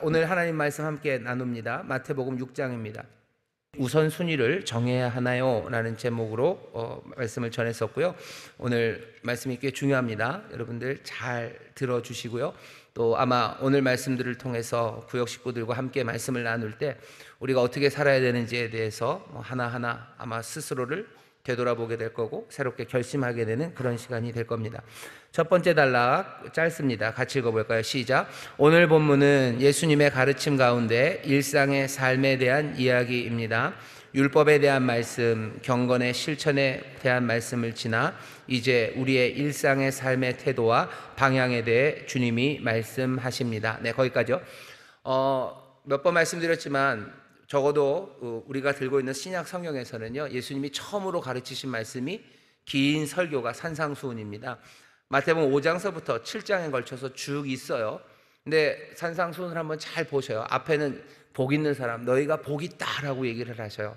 오늘 하나님 말씀 함께 나눕니다. 마태복음 6장입니다. 우선순위를 정해야 하나요? 라는 제목으로 말씀을 전했었고요. 오늘 말씀이 꽤 중요합니다. 여러분들 잘 들어주시고요. 또 아마 오늘 말씀들을 통해서 구역 식구들과 함께 말씀을 나눌 때 우리가 어떻게 살아야 되는지에 대해서 하나하나 아마 스스로를 되돌아보게 될 거고 새롭게 결심하게 되는 그런 시간이 될 겁니다. 첫 번째 단락 짧습니다. 같이 읽어볼까요? 시작. 오늘 본문은 예수님의 가르침 가운데 일상의 삶에 대한 이야기입니다. 율법에 대한 말씀, 경건의 실천에 대한 말씀을 지나 이제 우리의 일상의 삶의 태도와 방향에 대해 주님이 말씀하십니다. 네, 거기까지요. 몇 번 말씀드렸지만 적어도 우리가 들고 있는 신약 성경에서는요, 예수님이 처음으로 가르치신 말씀이 긴 설교가 산상수훈입니다. 마태복음 5장서부터 7장에 걸쳐서 쭉 있어요. 근데 산상수훈을 한번 잘 보셔요. 앞에는 복 있는 사람, 너희가 복 있다라고 얘기를 하셔요.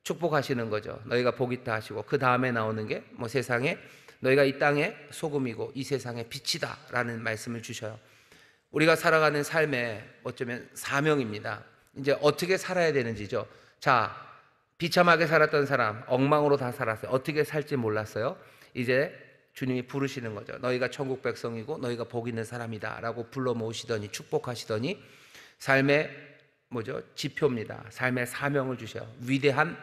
축복하시는 거죠. 너희가 복 있다 하시고, 그 다음에 나오는 게 세상에 너희가 이 땅의 소금이고 이 세상의 빛이다 라는 말씀을 주셔요. 우리가 살아가는 삶의 어쩌면 사명입니다. 이제 어떻게 살아야 되는지죠. 자, 비참하게 살았던 사람, 엉망으로 다 살았어요. 어떻게 살지 몰랐어요. 이제 주님이 부르시는 거죠. 너희가 천국 백성이고 너희가 복 있는 사람이다 라고 불러 모으시더니 축복하시더니 삶의 지표입니다. 삶의 사명을 주셔요. 위대한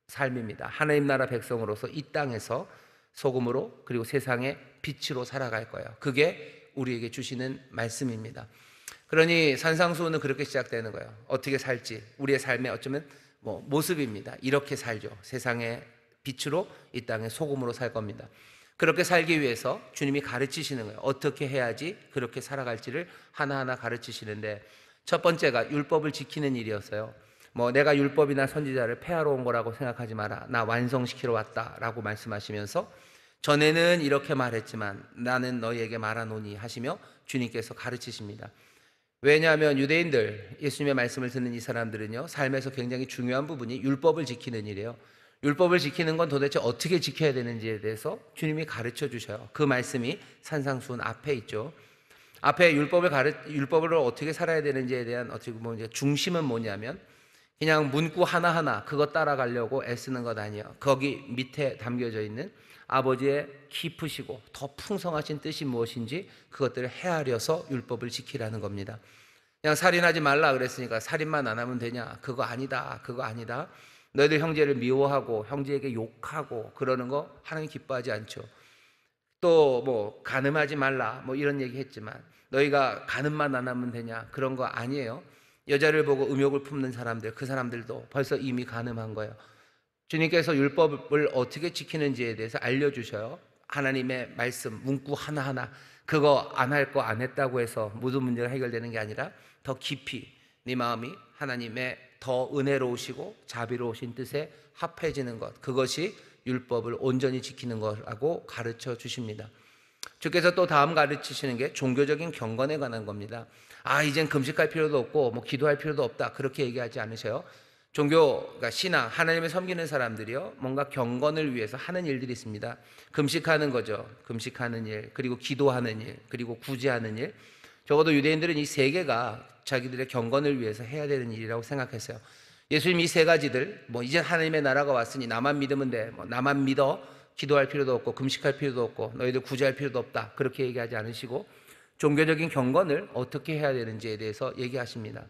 삶입니다. 하나님 나라 백성으로서 이 땅에서 소금으로 그리고 세상의 빛으로 살아갈 거예요. 그게 우리에게 주시는 말씀입니다. 그러니 산상수훈은 그렇게 시작되는 거예요. 어떻게 살지, 우리의 삶의 어쩌면 모습입니다. 이렇게 살죠. 세상의 빛으로 이 땅의 소금으로 살 겁니다. 그렇게 살기 위해서 주님이 가르치시는 거예요. 어떻게 해야지 그렇게 살아갈지를 하나하나 가르치시는데, 첫 번째가 율법을 지키는 일이었어요. 내가 율법이나 선지자를 폐하러 온 거라고 생각하지 마라. 나 완성시키러 왔다라고 말씀하시면서 전에는 이렇게 말했지만 나는 너희에게 말하노니 하시며 주님께서 가르치십니다. 왜냐하면 유대인들, 예수님의 말씀을 듣는 이 사람들은요, 삶에서 굉장히 중요한 부분이 율법을 지키는 일이에요. 율법을 지키는 건 도대체 어떻게 지켜야 되는지에 대해서 주님이 가르쳐 주셔요. 그 말씀이 산상수훈 앞에 있죠. 앞에 율법을 어떻게 살아야 되는지에 대한 어떻게 보면 중심은 뭐냐면, 그냥 문구 하나하나 그거 따라가려고 애쓰는 것 아니에요. 거기 밑에 담겨져 있는 아버지의 깊으시고 더 풍성하신 뜻이 무엇인지 그것들을 헤아려서 율법을 지키라는 겁니다. 그냥 살인하지 말라 그랬으니까 살인만 안 하면 되냐? 그거 아니다. 그거 아니다. 너희들 형제를 미워하고 형제에게 욕하고 그러는 거 하나님 기뻐하지 않죠. 또 간음하지 말라 이런 얘기 했지만 너희가 간음만 안 하면 되냐? 그런 거 아니에요. 여자를 보고 음욕을 품는 사람들, 그 사람들도 벌써 이미 간음한 거예요. 주님께서 율법을 어떻게 지키는지에 대해서 알려주셔요. 하나님의 말씀 문구 하나하나, 그거 안 할 거 안 했다고 해서 모든 문제가 해결되는 게 아니라 더 깊이 네 마음이 하나님의 더 은혜로우시고 자비로우신 뜻에 합해지는 것, 그것이 율법을 온전히 지키는 거라고 가르쳐 주십니다. 주께서 또 다음 가르치시는 게 종교적인 경건에 관한 겁니다. 이젠 금식할 필요도 없고 기도할 필요도 없다, 그렇게 얘기하지 않으셔요. 종교가 신앙, 하나님을 섬기는 사람들이요, 뭔가 경건을 위해서 하는 일들이 있습니다. 금식하는 거죠. 금식하는 일, 그리고 기도하는 일, 그리고 구제하는 일. 적어도 유대인들은 이 세 개가 자기들의 경건을 위해서 해야 되는 일이라고 생각했어요. 예수님 이 세 가지들, 이제 하나님의 나라가 왔으니 나만 믿으면 돼, 나만 믿어, 기도할 필요도 없고 금식할 필요도 없고 너희들 구제할 필요도 없다, 그렇게 얘기하지 않으시고 종교적인 경건을 어떻게 해야 되는지에 대해서 얘기하십니다.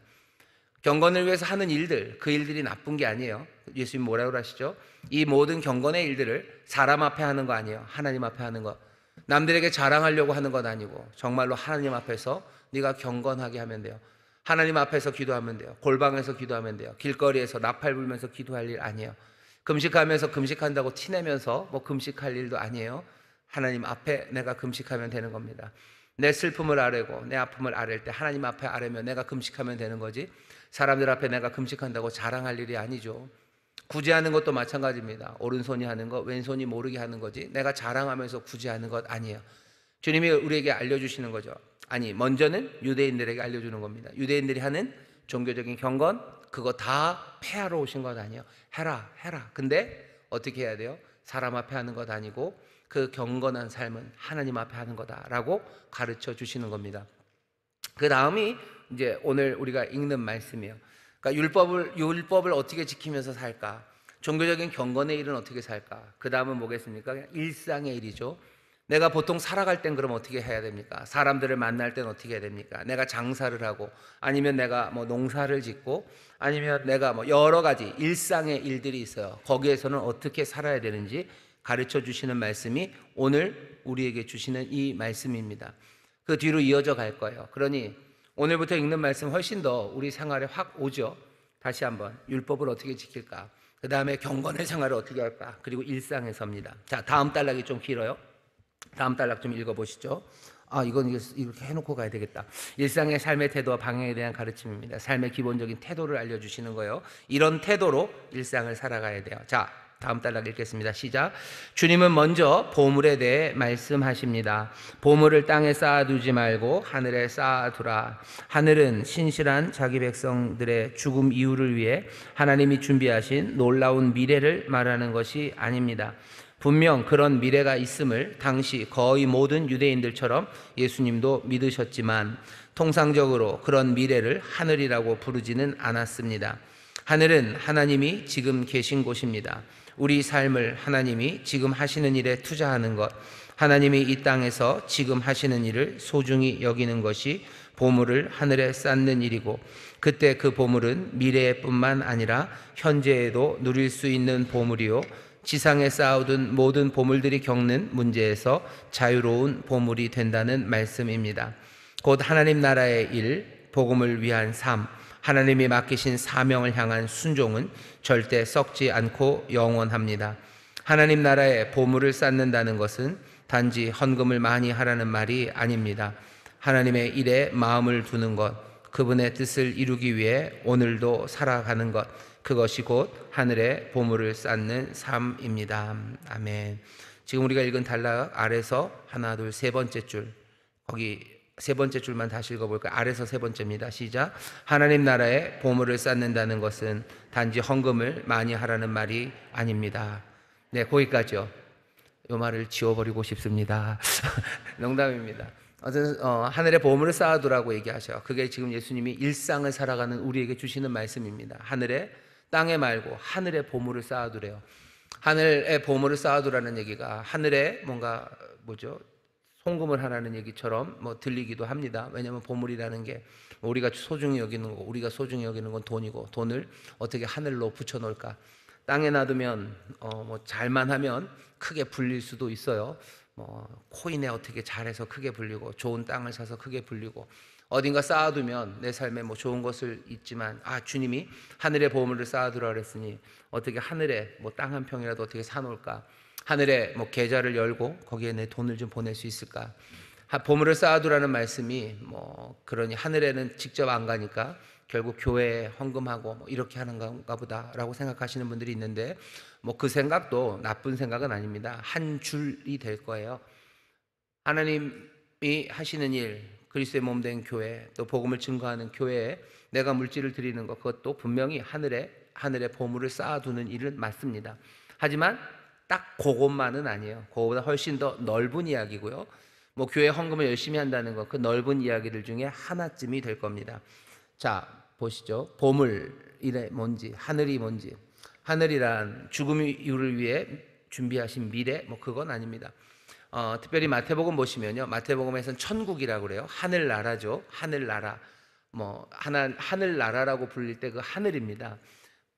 경건을 위해서 하는 일들, 그 일들이 나쁜 게 아니에요. 예수님 뭐라고 하시죠? 이 모든 경건의 일들을 사람 앞에 하는 거 아니에요. 하나님 앞에 하는 거. 남들에게 자랑하려고 하는 건 아니고 정말로 하나님 앞에서 네가 경건하게 하면 돼요. 하나님 앞에서 기도하면 돼요. 골방에서 기도하면 돼요. 길거리에서 나팔 불면서 기도할 일 아니에요. 금식하면서 금식한다고 티내면서 금식할 일도 아니에요. 하나님 앞에 내가 금식하면 되는 겁니다. 내 슬픔을 아뢰고 내 아픔을 아뢰일 때 하나님 앞에 아뢰면 내가 금식하면 되는 거지, 사람들 앞에 내가 금식한다고 자랑할 일이 아니죠. 구제하는 것도 마찬가지입니다. 오른손이 하는 거 왼손이 모르게 하는 거지 내가 자랑하면서 구제하는 것 아니에요. 주님이 우리에게 알려주시는 거죠. 아니, 먼저는 유대인들에게 알려주는 겁니다. 유대인들이 하는 종교적인 경건, 그거 다 폐하러 오신 것 아니에요. 해라. 근데 어떻게 해야 돼요? 사람 앞에 하는 것 아니고 그 경건한 삶은 하나님 앞에 하는 거다라고 가르쳐 주시는 겁니다. 그 다음이 이제 오늘 우리가 읽는 말씀이에요. 그러니까 율법을 어떻게 지키면서 살까? 종교적인 경건의 일은 어떻게 살까? 그 다음은 뭐겠습니까? 그냥 일상의 일이죠. 내가 보통 살아갈 땐 그럼 어떻게 해야 됩니까? 사람들을 만날 땐 어떻게 해야 됩니까? 내가 장사를 하고, 아니면 내가 뭐 농사를 짓고, 아니면 내가 뭐 여러 가지 일상의 일들이 있어요. 거기에서는 어떻게 살아야 되는지 가르쳐 주시는 말씀이 오늘 우리에게 주시는 이 말씀입니다. 그 뒤로 이어져 갈 거예요. 그러니 오늘부터 읽는 말씀 훨씬 더 우리 생활에 확 오죠. 다시 한번 율법을 어떻게 지킬까? 그 다음에 경건의 생활을 어떻게 할까? 그리고 일상에서입니다. 자, 다음 단락이 좀 길어요. 다음 단락 좀 읽어보시죠. 이건 이렇게 해놓고 가야 되겠다. 일상의 삶의 태도와 방향에 대한 가르침입니다. 삶의 기본적인 태도를 알려주시는 거예요. 이런 태도로 일상을 살아가야 돼요. 자, 다음 단락 읽겠습니다. 시작. 주님은 먼저 보물에 대해 말씀하십니다. 보물을 땅에 쌓아두지 말고 하늘에 쌓아두라. 하늘은 신실한 자기 백성들의 죽음 이후를 위해 하나님이 준비하신 놀라운 미래를 말하는 것이 아닙니다. 분명 그런 미래가 있음을 당시 거의 모든 유대인들처럼 예수님도 믿으셨지만 통상적으로 그런 미래를 하늘이라고 부르지는 않았습니다. 하늘은 하나님이 지금 계신 곳입니다. 우리 삶을 하나님이 지금 하시는 일에 투자하는 것, 하나님이 이 땅에서 지금 하시는 일을 소중히 여기는 것이 보물을 하늘에 쌓는 일이고, 그때 그 보물은 미래뿐만 아니라 현재에도 누릴 수 있는 보물이요, 지상에 쌓아둔 모든 보물들이 겪는 문제에서 자유로운 보물이 된다는 말씀입니다. 곧 하나님 나라의 일, 복음을 위한 삶, 하나님이 맡기신 사명을 향한 순종은 절대 썩지 않고 영원합니다. 하나님 나라의 보물을 쌓는다는 것은 단지 헌금을 많이 하라는 말이 아닙니다. 하나님의 일에 마음을 두는 것, 그분의 뜻을 이루기 위해 오늘도 살아가는 것, 그것이 곧 하늘의 보물을 쌓는 삶입니다. 아멘. 지금 우리가 읽은 단락 아래서 하나, 둘, 세 번째 줄, 거기 세 번째 줄만 다시 읽어볼까요? 아래서 세 번째입니다. 시작. 하나님 나라에 보물을 쌓는다는 것은 단지 헌금을 많이 하라는 말이 아닙니다. 네, 거기까지요. 이 말을 지워버리고 싶습니다. 농담입니다. 하늘에 보물을 쌓아두라고 얘기하셔요. 그게 지금 예수님이 일상을 살아가는 우리에게 주시는 말씀입니다. 하늘에, 땅에 말고 하늘에 보물을 쌓아두래요. 하늘에 보물을 쌓아두라는 얘기가 하늘에 뭔가 송금을 하라는 얘기처럼 들리기도 합니다. 왜냐하면 보물이라는 게 우리가 소중히 여기는 거, 우리가 소중히 여기는 건 돈이고, 돈을 어떻게 하늘로 붙여놓을까? 땅에 놔두면 잘만 하면 크게 불릴 수도 있어요. 코인에 어떻게 잘해서 크게 불리고, 좋은 땅을 사서 크게 불리고, 어딘가 쌓아두면 내 삶에 좋은 것을 있지만, 주님이 하늘에 보물을 쌓아두라 그랬으니 어떻게 하늘에 땅 한 평이라도 어떻게 사놓을까? 하늘에 계좌를 열고 거기에 내 돈을 좀 보낼 수 있을까? 보물을 쌓아두라는 말씀이 그러니 하늘에는 직접 안 가니까 결국 교회에 헌금하고 이렇게 하는 건가 보다라고 생각하시는 분들이 있는데, 그 생각도 나쁜 생각은 아닙니다. 한 줄이 될 거예요. 하나님이 하시는 일, 그리스도의 몸 된 교회, 또 복음을 증거하는 교회에 내가 물질을 드리는 것, 그것도 분명히 하늘에 보물을 쌓아두는 일은 맞습니다. 하지만 딱 그것만은 아니에요. 그거보다 훨씬 더 넓은 이야기고요. 교회 헌금을 열심히 한다는 것, 그 넓은 이야기들 중에 하나쯤이 될 겁니다. 자, 보시죠. 보물이 뭔지, 하늘이 뭔지. 하늘이란 죽음 이후를 위해 준비하신 미래, 그건 아닙니다. 특별히 마태복음 보시면요, 마태복음에서는 천국이라고 그래요. 하늘나라죠. 하늘나라. 하늘나라라고 불릴 때 그 하늘입니다.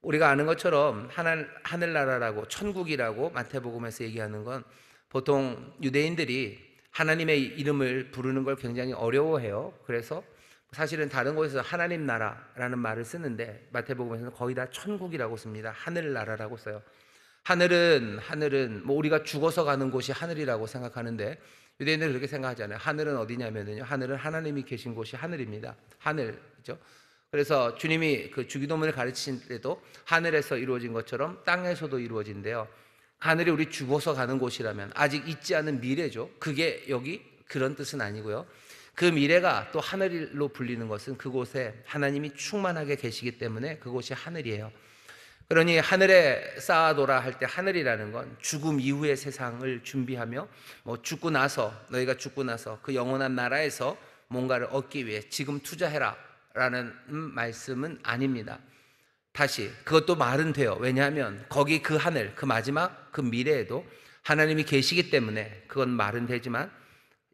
우리가 아는 것처럼 하늘나라라고, 천국이라고 마태복음에서 얘기하는 건 보통 유대인들이 하나님의 이름을 부르는 걸 굉장히 어려워해요. 그래서 사실은 다른 곳에서 하나님 나라라는 말을 쓰는데 마태복음에서는 거의 다 천국이라고 씁니다. 하늘나라라고 써요. 하늘은 우리가 죽어서 가는 곳이 하늘이라고 생각하는데 유대인들은 그렇게 생각하잖아요. 하늘은 어디냐면요, 하늘은 하나님이 계신 곳이 하늘입니다. 하늘이죠. 그래서 주님이 그 주기도문을 가르치신 때도 하늘에서 이루어진 것처럼 땅에서도 이루어진대요. 하늘이 우리 죽어서 가는 곳이라면 아직 있지 않은 미래죠. 그게 여기 그런 뜻은 아니고요. 그 미래가 또 하늘로 불리는 것은 그곳에 하나님이 충만하게 계시기 때문에 그곳이 하늘이에요. 그러니 하늘에 쌓아둬라 할 때 하늘이라는 건 죽음 이후의 세상을 준비하며 너희가 죽고 나서 그 영원한 나라에서 뭔가를 얻기 위해 지금 투자해라 라는 말씀은 아닙니다. 다시 그것도 말은 돼요. 왜냐하면 거기 그 하늘, 그 마지막 그 미래에도 하나님이 계시기 때문에 그건 말은 되지만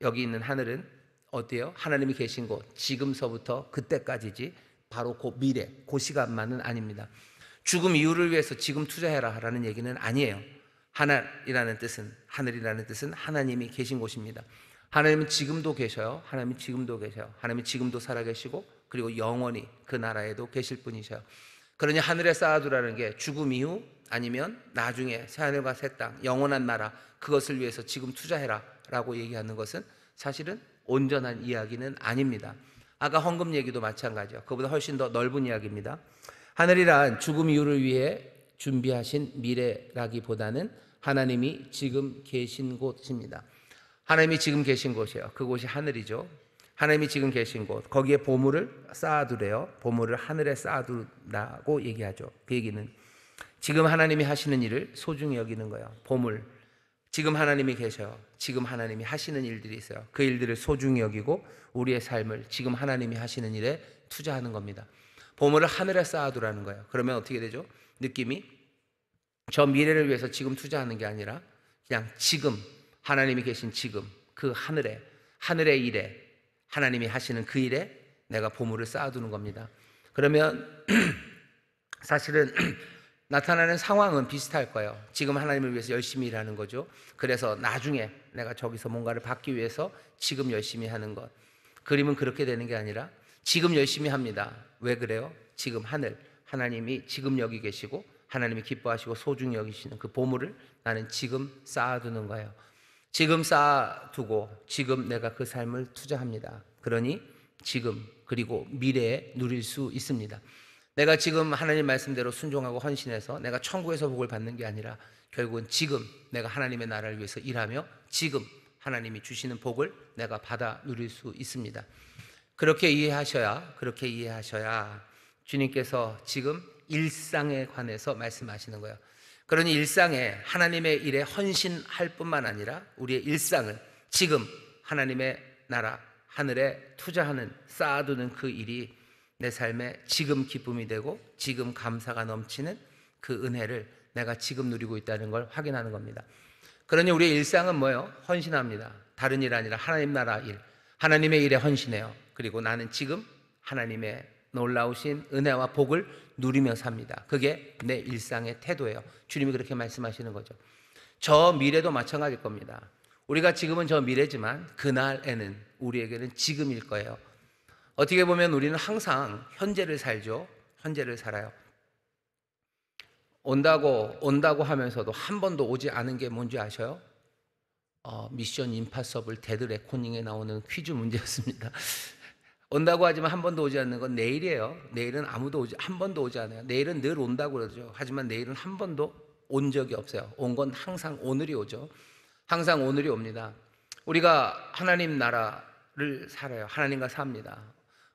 여기 있는 하늘은 어때요? 하나님이 계신 곳, 지금서부터 그때까지지 바로 그 미래, 그 시간만은 아닙니다. 죽음 이후를 위해서 지금 투자해라 라는 얘기는 아니에요. 하늘이라는 뜻은 하나님이 계신 곳입니다. 하나님은 지금도 계셔요. 하나님은 지금도 계셔요. 하나님은 지금도 살아계시고 그리고 영원히 그 나라에도 계실 분이셔요. 그러니 하늘에 쌓아두라는 게 죽음 이후 아니면 나중에 새하늘과 새 땅, 영원한 나라, 그것을 위해서 지금 투자해라 라고 얘기하는 것은 사실은 온전한 이야기는 아닙니다. 아까 헌금 얘기도 마찬가지요. 그보다 훨씬 더 넓은 이야기입니다. 하늘이란 죽음 이후를 위해 준비하신 미래라기보다는 하나님이 지금 계신 곳입니다. 하나님이 지금 계신 곳이에요. 그곳이 하늘이죠. 하나님이 지금 계신 곳, 거기에 보물을 쌓아두래요. 보물을 하늘에 쌓아두라고 얘기하죠. 그 얘기는 지금 하나님이 하시는 일을 소중히 여기는 거예요. 보물, 지금 하나님이 계셔요. 지금 하나님이 하시는 일들이 있어요. 그 일들을 소중히 여기고 우리의 삶을 지금 하나님이 하시는 일에 투자하는 겁니다. 보물을 하늘에 쌓아두라는 거예요. 그러면 어떻게 되죠? 느낌이 저 미래를 위해서 지금 투자하는 게 아니라 그냥 지금 하나님이 계신 지금 그 하늘의 일에 하나님이 하시는 그 일에 내가 보물을 쌓아두는 겁니다. 그러면 사실은 나타나는 상황은 비슷할 거예요. 지금 하나님을 위해서 열심히 일하는 거죠. 그래서 나중에 내가 저기서 뭔가를 받기 위해서 지금 열심히 하는 것. 그림은 그렇게 되는 게 아니라 지금 열심히 합니다. 왜 그래요? 지금 하나님이 지금 여기 계시고 하나님이 기뻐하시고 소중히 여기시는 그 보물을 나는 지금 쌓아두는 거예요. 지금 쌓아두고 지금 내가 그 삶을 투자합니다. 그러니 지금 그리고 미래에 누릴 수 있습니다. 내가 지금 하나님 말씀대로 순종하고 헌신해서 내가 천국에서 복을 받는 게 아니라 결국은 지금 내가 하나님의 나라를 위해서 일하며 지금 하나님이 주시는 복을 내가 받아 누릴 수 있습니다. 그렇게 이해하셔야 주님께서 지금 일상에 관해서 말씀하시는 거예요. 그러니 일상에 하나님의 일에 헌신할 뿐만 아니라 우리의 일상을 지금 하나님의 나라 하늘에 투자하는 쌓아두는 그 일이 내 삶에 지금 기쁨이 되고 지금 감사가 넘치는 그 은혜를 내가 지금 누리고 있다는 걸 확인하는 겁니다. 그러니 우리의 일상은 뭐예요? 헌신합니다. 다른 일 아니라 하나님 나라 일, 하나님의 일에 헌신해요. 그리고 나는 지금 하나님의 놀라우신 은혜와 복을 누리며 삽니다. 그게 내 일상의 태도예요. 주님이 그렇게 말씀하시는 거죠. 저 미래도 마찬가지일 겁니다. 우리가 지금은 저 미래지만 그날에는 우리에게는 지금일 거예요. 어떻게 보면 우리는 항상 현재를 살죠. 현재를 살아요. 온다고 하면서도 한 번도 오지 않은 게 뭔지 아셔요? 미션 임파서블 데드 레코닝에 나오는 퀴즈 문제였습니다. 온다고 하지만 한 번도 오지 않는 건 내일이에요. 내일은 한 번도 오지 않아요. 내일은 늘 온다고 그러죠. 하지만 내일은 한 번도 온 적이 없어요. 온 건 항상 오늘이 오죠. 항상 오늘이 옵니다. 우리가 하나님 나라를 살아요. 하나님과 삽니다.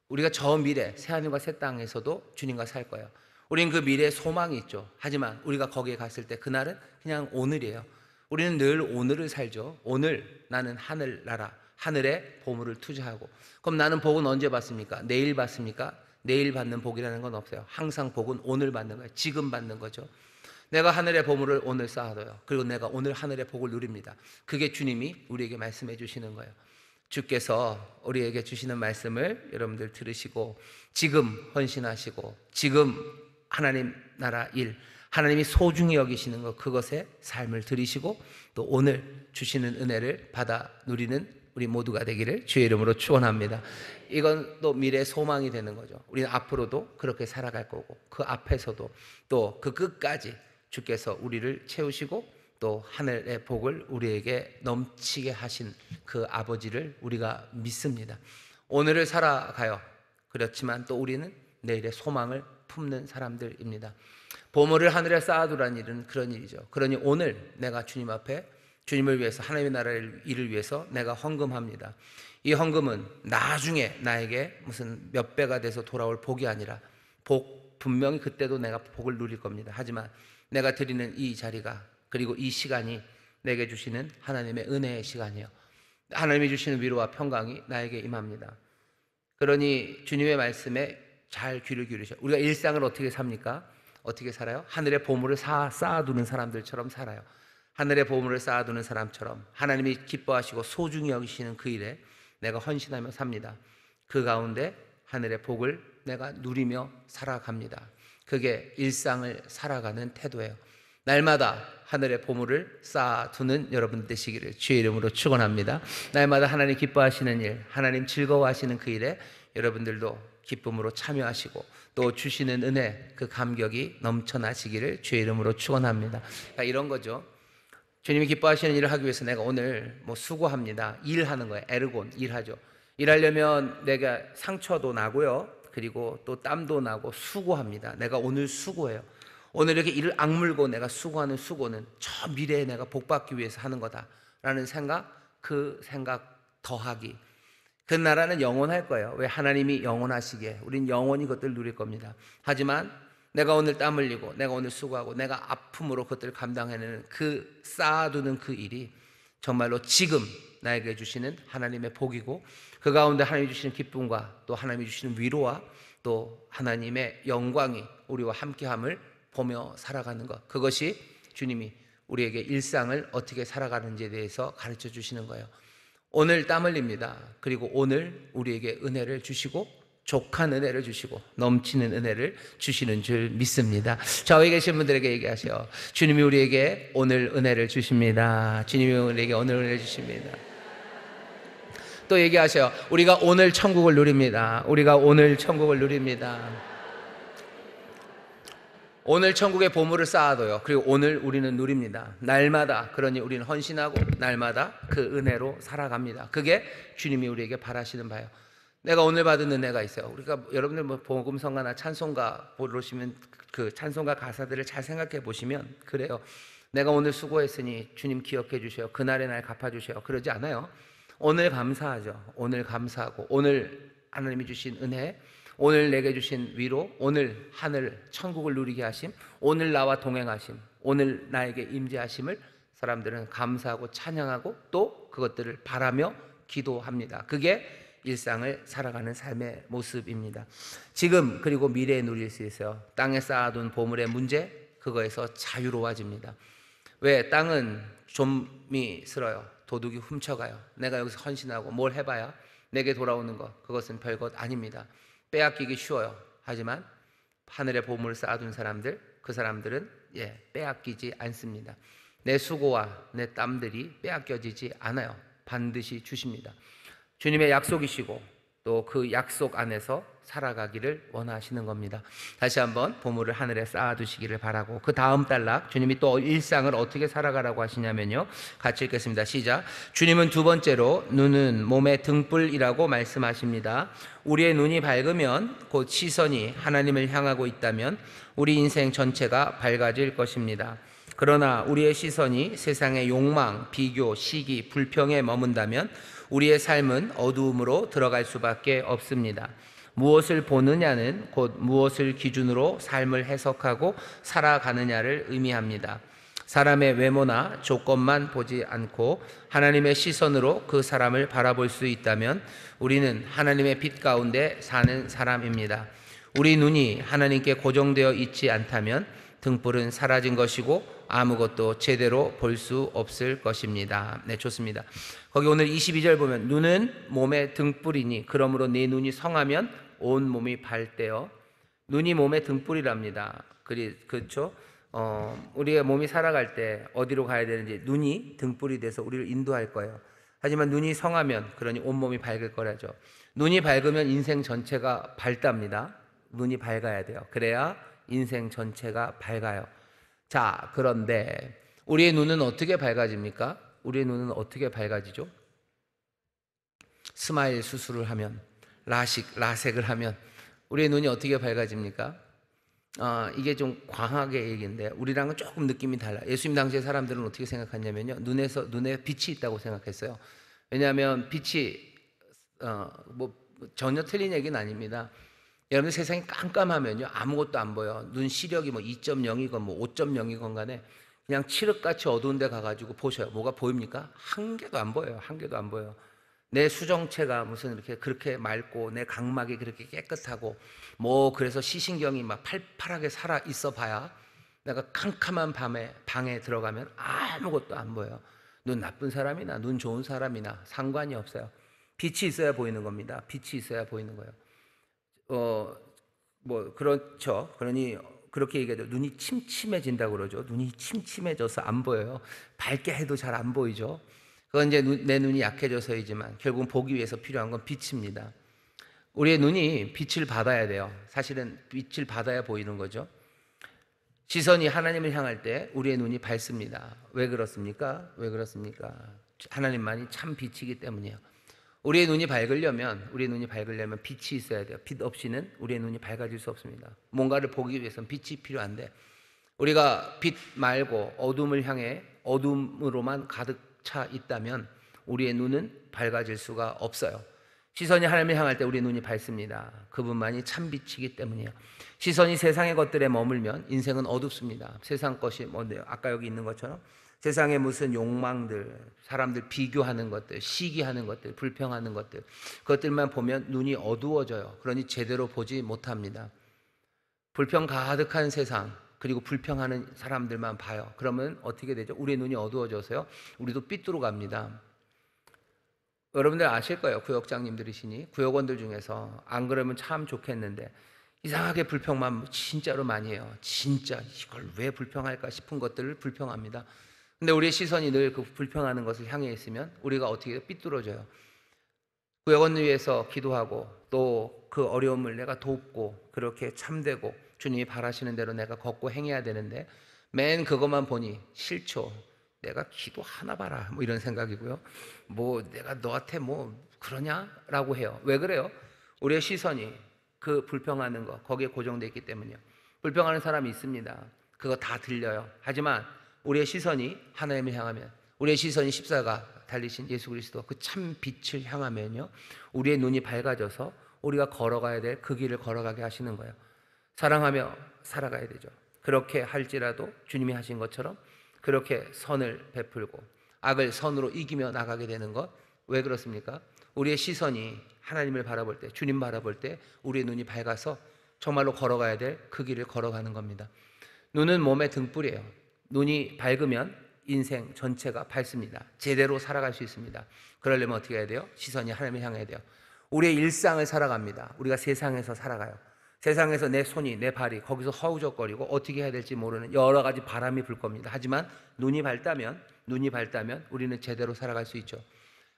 우리가 저 미래 새하늘과 새 땅에서도 주님과 살 거예요. 우리는 그 미래에 소망이 있죠. 하지만 우리가 거기에 갔을 때 그날은 그냥 오늘이에요. 우리는 늘 오늘을 살죠. 오늘 나는 하늘나라 하늘에 보물을 투자하고, 그럼 나는 복은 언제 받습니까? 내일 받습니까? 내일 받는 복이라는 건 없어요. 항상 복은 오늘 받는 거예요. 지금 받는 거죠. 내가 하늘의 보물을 오늘 쌓아둬요. 그리고 내가 오늘 하늘의 복을 누립니다. 그게 주님이 우리에게 말씀해 주시는 거예요. 주께서 우리에게 주시는 말씀을 여러분들 들으시고 지금 헌신하시고 지금 하나님 나라 일, 하나님이 소중히 여기시는 것, 그것에 삶을 들이시고 또 오늘 주시는 은혜를 받아 누리는 우리 모두가 되기를 주의 이름으로 축원합니다. 이건 또 미래의 소망이 되는 거죠. 우리는 앞으로도 그렇게 살아갈 거고 그 앞에서도 또 그 끝까지 주께서 우리를 채우시고 또 하늘의 복을 우리에게 넘치게 하신 그 아버지를 우리가 믿습니다. 오늘을 살아가요. 그렇지만 또 우리는 내일의 소망을 품는 사람들입니다. 보물을 하늘에 쌓아두라는 일은 그런 일이죠. 그러니 오늘 내가 주님 앞에 주님을 위해서 하나님의 나라의 일을 위해서 내가 헌금합니다. 이 헌금은 나중에 나에게 무슨 몇 배가 돼서 돌아올 복이 아니라 분명히 그때도 내가 복을 누릴 겁니다. 하지만 내가 드리는 이 자리가 그리고 이 시간이 내게 주시는 하나님의 은혜의 시간이요, 하나님이 주시는 위로와 평강이 나에게 임합니다. 그러니 주님의 말씀에 잘 귀를 기울이셔. 우리가 일상을 어떻게 삽니까? 어떻게 살아요? 하늘의 보물을 쌓아두는 사람들처럼 살아요. 하늘의 보물을 쌓아두는 사람처럼 하나님이 기뻐하시고 소중히 여기시는 그 일에 내가 헌신하며 삽니다. 그 가운데 하늘의 복을 내가 누리며 살아갑니다. 그게 일상을 살아가는 태도예요. 날마다 하늘의 보물을 쌓아두는 여러분 되시기를 주의 이름으로 축원합니다. 날마다 하나님 기뻐하시는 일, 하나님 즐거워하시는 그 일에 여러분들도 기쁨으로 참여하시고 또 주시는 은혜, 그 감격이 넘쳐나시기를 주의 이름으로 축원합니다. 그러니까 이런 거죠. 주님이 기뻐하시는 일을 하기 위해서 내가 오늘 수고합니다. 일하는 거예요. 에르곤, 일하죠. 일하려면 내가 상처도 나고요. 그리고 또 땀도 나고 수고합니다. 내가 오늘 수고해요. 오늘 이렇게 이를 악물고 내가 수고하는 수고는 저 미래에 내가 복받기 위해서 하는 거다라는 생각, 그 생각 더하기. 그 나라는 영원할 거예요. 왜? 하나님이 영원하시기에 우린 영원히 그것들 누릴 겁니다. 하지만 내가 오늘 땀 흘리고 내가 오늘 수고하고 내가 아픔으로 그것들을 감당해내는 그 쌓아두는 그 일이 정말로 지금 나에게 주시는 하나님의 복이고 그 가운데 하나님이 주시는 기쁨과 또 하나님이 주시는 위로와 또 하나님의 영광이 우리와 함께함을 보며 살아가는 것, 그것이 주님이 우리에게 일상을 어떻게 살아가는지에 대해서 가르쳐 주시는 거예요. 오늘 땀 흘립니다. 그리고 오늘 우리에게 은혜를 주시고 족한 은혜를 주시고 넘치는 은혜를 주시는 줄 믿습니다. 저기 계신 분들에게 얘기하세요. 주님이 우리에게 오늘 은혜를 주십니다. 주님이 우리에게 오늘 은혜를 주십니다. 또 얘기하세요. 우리가 오늘 천국을 누립니다. 우리가 오늘 천국을 누립니다. 오늘 천국의 보물을 쌓아둬요. 그리고 오늘 우리는 누립니다. 날마다. 그러니 우리는 헌신하고 날마다 그 은혜로 살아갑니다. 그게 주님이 우리에게 바라시는 바예요. 내가 오늘 받은 은혜가 있어요. 우리가 여러분들 복음성가나 찬송가 보시면 그 찬송가 가사들을 잘 생각해 보시면 그래요. 내가 오늘 수고했으니 주님 기억해 주셔요. 그날의 날 갚아 주셔요. 그러지 않아요. 오늘 감사하죠. 오늘 감사하고 오늘 하나님이 주신 은혜, 오늘 내게 주신 위로, 오늘 하늘 천국을 누리게 하심, 오늘 나와 동행하심, 오늘 나에게 임재하심을 사람들은 감사하고 찬양하고 또 그것들을 바라며 기도합니다. 그게 일상을 살아가는 삶의 모습입니다. 지금 그리고 미래에 누릴 수 있어요. 땅에 쌓아둔 보물의 문제, 그거에서 자유로워집니다. 왜? 땅은 좀이 슬어요. 도둑이 훔쳐가요. 내가 여기서 헌신하고 뭘 해봐야 내게 돌아오는 것, 그것은 별것 아닙니다. 빼앗기기 쉬워요. 하지만 하늘의 보물을 쌓아둔 사람들, 그 사람들은 빼앗기지 않습니다. 내 수고와 내 땀들이 빼앗겨지지 않아요. 반드시 주십니다. 주님의 약속이시고 또 그 약속 안에서 살아가기를 원하시는 겁니다. 다시 한번 보물을 하늘에 쌓아두시기를 바라고, 그 다음 단락 주님이 또 일상을 어떻게 살아가라고 하시냐면요, 같이 읽겠습니다. 시작. 주님은 두 번째로 눈은 몸의 등불이라고 말씀하십니다. 우리의 눈이 밝으면, 곧 시선이 하나님을 향하고 있다면 우리 인생 전체가 밝아질 것입니다. 그러나 우리의 시선이 세상의 욕망, 비교, 시기, 불평에 머문다면 우리의 삶은 어두움으로 들어갈 수밖에 없습니다. 무엇을 보느냐는 곧 무엇을 기준으로 삶을 해석하고 살아가느냐를 의미합니다. 사람의 외모나 조건만 보지 않고 하나님의 시선으로 그 사람을 바라볼 수 있다면 우리는 하나님의 빛 가운데 사는 사람입니다. 우리 눈이 하나님께 고정되어 있지 않다면 등불은 사라진 것이고 아무것도 제대로 볼 수 없을 것입니다. 네, 좋습니다. 거기 오늘 22절 보면 눈은 몸의 등불이니 그러므로 네 눈이 성하면 온 몸이 밝대요. 눈이 몸의 등불이랍니다. 그렇죠? 우리의 몸이 살아갈 때 어디로 가야 되는지 눈이 등불이 돼서 우리를 인도할 거예요. 하지만 눈이 성하면, 그러니 온몸이 밝을 거라죠. 눈이 밝으면 인생 전체가 밝답니다. 눈이 밝아야 돼요. 그래야 인생 전체가 밝아요. 자, 그런데 우리의 눈은 어떻게 밝아집니까? 우리의 눈은 어떻게 밝아지죠? 스마일 수술을 하면, 라섹을 하면 우리의 눈이 어떻게 밝아집니까? 이게 좀 광하게 얘기인데 우리랑은 조금 느낌이 달라요. 예수님 당시의 사람들은 어떻게 생각했냐면요, 눈에 빛이 있다고 생각했어요. 왜냐하면 빛이 전혀 틀린 얘기는 아닙니다. 여러분, 세상이 깜깜하면요 아무것도 안 보여. 눈 시력이 2.0이건 5.0이건 간에 그냥 칠흑같이 어두운 데 가가지고 보셔요. 뭐가 보입니까? 한 개도 안 보여요. 한 개도 안 보여요. 내 수정체가 무슨 이렇게 그렇게 맑고 내 각막이 그렇게 깨끗하고 뭐 그래서 시신경이 막 팔팔하게 살아 있어 봐야 내가 캄캄한 밤에 방에 들어가면 아무것도 안 보여요. 눈 나쁜 사람이나 눈 좋은 사람이나 상관이 없어요. 빛이 있어야 보이는 겁니다. 빛이 있어야 보이는 거예요. 뭐 그렇죠. 그러니 그렇게 얘기하죠. 눈이 침침해진다고 그러죠. 눈이 침침해져서 안 보여요. 밝게 해도 잘 안 보이죠. 그건 이제 내 눈이 약해져서이지만 결국은 보기 위해서 필요한 건 빛입니다. 우리의 눈이 빛을 받아야 돼요. 사실은 빛을 받아야 보이는 거죠. 시선이 하나님을 향할 때 우리의 눈이 밝습니다. 왜 그렇습니까? 왜 그렇습니까? 하나님만이 참 빛이기 때문이에요. 우리의 눈이 밝으려면 빛이 있어야 돼요. 빛 없이는 우리의 눈이 밝아질 수 없습니다. 뭔가를 보기 위해서는 빛이 필요한데 우리가 빛 말고 어둠을 향해 어둠으로만 가득 차 있다면 우리의 눈은 밝아질 수가 없어요. 시선이 하나님을 향할 때 우리의 눈이 밝습니다. 그분만이 참 빛이기 때문이에요. 시선이 세상의 것들에 머물면 인생은 어둡습니다. 세상 것이 뭔데요? 아까 여기 있는 것처럼 세상의 무슨 욕망들, 사람들 비교하는 것들, 시기하는 것들, 불평하는 것들, 그것들만 보면 눈이 어두워져요. 그러니 제대로 보지 못합니다. 불평 가득한 세상, 그리고 불평하는 사람들만 봐요. 그러면 어떻게 되죠? 우리의 눈이 어두워져서요, 우리도 삐뚤어 갑니다. 여러분들 아실 거예요. 구역장님들이시니 구역원들 중에서 안 그러면 참 좋겠는데 이상하게 불평만 진짜로 많이 해요. 진짜 이걸 왜 불평할까 싶은 것들을 불평합니다. 근데 우리의 시선이 늘 그 불평하는 것을 향해 있으면 우리가 어떻게 삐뚤어져요. 구역원을 위해서 기도하고 또 그 어려움을 내가 돕고 그렇게 참되고 주님이 바라시는 대로 내가 걷고 행해야 되는데 맨 그것만 보니 싫죠. 내가 기도하나 봐라 뭐 이런 생각이고요. 뭐 내가 너한테 뭐 그러냐라고 해요. 왜 그래요? 우리의 시선이 그 불평하는 거 거기에 고정되어 있기 때문이요. 불평하는 사람이 있습니다. 그거 다 들려요. 하지만 우리의 시선이 하나님을 향하면, 우리의 시선이 십자가 달리신 예수 그리스도 그 참 빛을 향하면요, 우리의 눈이 밝아져서 우리가 걸어가야 될 그 길을 걸어가게 하시는 거예요. 사랑하며 살아가야 되죠. 그렇게 할지라도 주님이 하신 것처럼 그렇게 선을 베풀고 악을 선으로 이기며 나가게 되는 것. 왜 그렇습니까? 우리의 시선이 하나님을 바라볼 때, 주님 바라볼 때 우리의 눈이 밝아서 정말로 걸어가야 될 그 길을 걸어가는 겁니다. 눈은 몸의 등불이에요. 눈이 밝으면 인생 전체가 밝습니다. 제대로 살아갈 수 있습니다. 그러려면 어떻게 해야 돼요? 시선이 하나님을 향해야 돼요. 우리의 일상을 살아갑니다. 우리가 세상에서 살아가요. 세상에서 내 손이, 내 발이 거기서 허우적거리고 어떻게 해야 될지 모르는 여러 가지 바람이 불 겁니다. 하지만 눈이 밝다면 우리는 제대로 살아갈 수 있죠.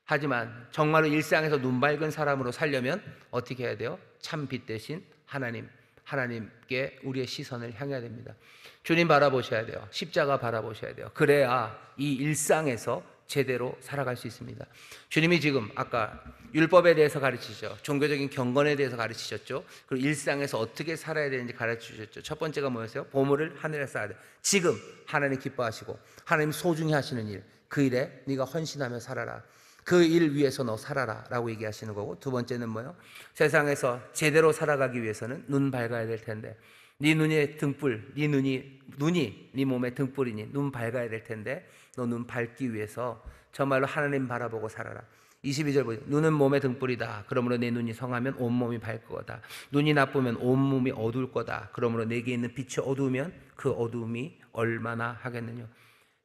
하지만 정말로 일상에서 눈 밝은 사람으로 살려면 어떻게 해야 돼요? 참 빛 대신 하나님께 우리의 시선을 향해야 됩니다. 주님 바라보셔야 돼요. 십자가 바라보셔야 돼요. 그래야 이 일상에서 제대로 살아갈 수 있습니다. 주님이 지금 아까 율법에 대해서 가르치셨죠. 종교적인 경건에 대해서 가르치셨죠. 그리고 일상에서 어떻게 살아야 되는지 가르치셨죠. 첫 번째가 뭐였어요? 보물을 하늘에 쌓아야 돼. 지금 하나님 기뻐하시고 하나님 소중히 하시는 일, 그 일에 네가 헌신하며 살아라. 그 일 위해서 너 살아라 라고 얘기하시는 거고, 두 번째는 뭐예요? 세상에서 제대로 살아가기 위해서는 눈 밝아야 될 텐데, 네 눈의 등불, 눈이 네 몸의 등불이니 눈 밝아야 될 텐데 너 눈 밝기 위해서 정말로 하나님 바라보고 살아라. 22절 보세요. 눈은 몸의 등불이다. 그러므로 내 눈이 성하면 온몸이 밝을 거다. 눈이 나쁘면 온몸이 어두울 거다. 그러므로 내게 있는 빛이 어두우면 그 어두움이 얼마나 하겠느냐.